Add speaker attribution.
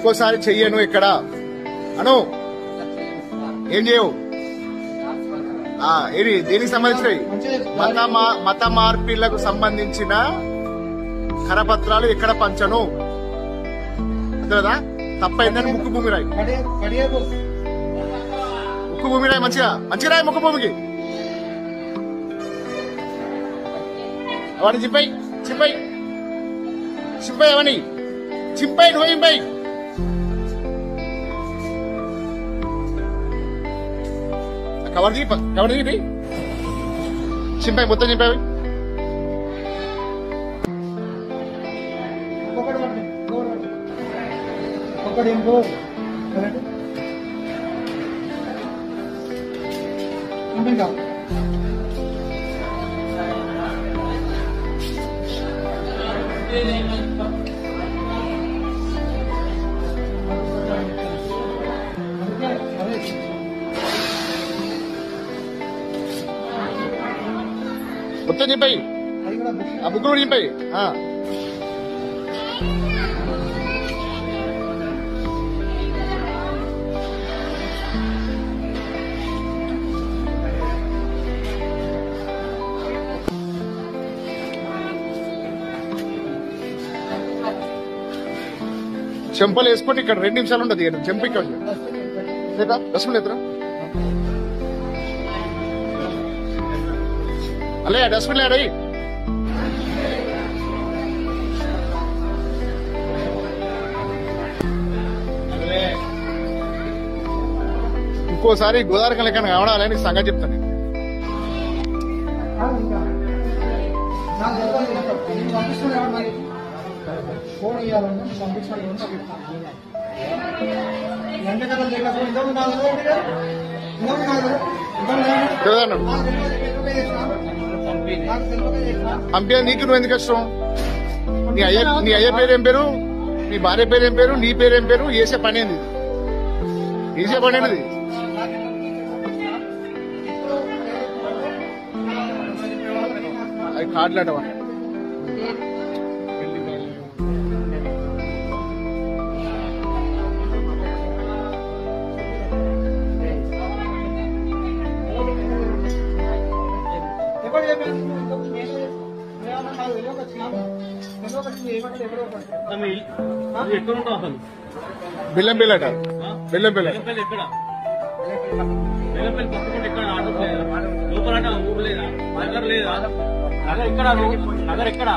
Speaker 1: ఇంకోసారి చెయ్యను ఇక్కడ అను ఏం చేయవు. ఇది దేనికి సంబంధించినవి మత మార్పిళ్లకు సంబంధించిన కరపత్రాలు ఎక్కడ పంచను కదా. తప్పైందని ముక్కు భూమి రాయి, ముక్కు భూమి రాయి, మంచిగా మంచిగా రాయి ముక్కు భూమికి. అవన్నీ చింపై చింపై చింపై అవన్నీ చింపై నువ్వు చింపై. కవర్ దిగి చింపై మొత్తం చింపాయి. మొత్తం చింపాయి, ఆ బుక్ కూడా చింపాయి. చెంపలు వేసుకుంటే ఇక్కడ 2 నిమిషాలు ఉండదు. చెంప ఇక్కడ రసం లేదురా అలే డస్ట్బిన్ లేడీ. ఇంకోసారి గోదావరి లెక్కన కావడాలని సంగతి చెప్తాను. పంపే నీకు నువ్వు ఎందుకు కష్టం? నీ అయ్య పేరేం పేరు, నీ భార్య పేరేం పేరు, నీ పేరేం పేరు, చేసే పని ఏంది? చేసే పని ఏంటిది? అది కార్డులాటవా? బెల్లంపల్లి అట, బెల్లంపల్లి
Speaker 2: నగర్ ఎక్కడ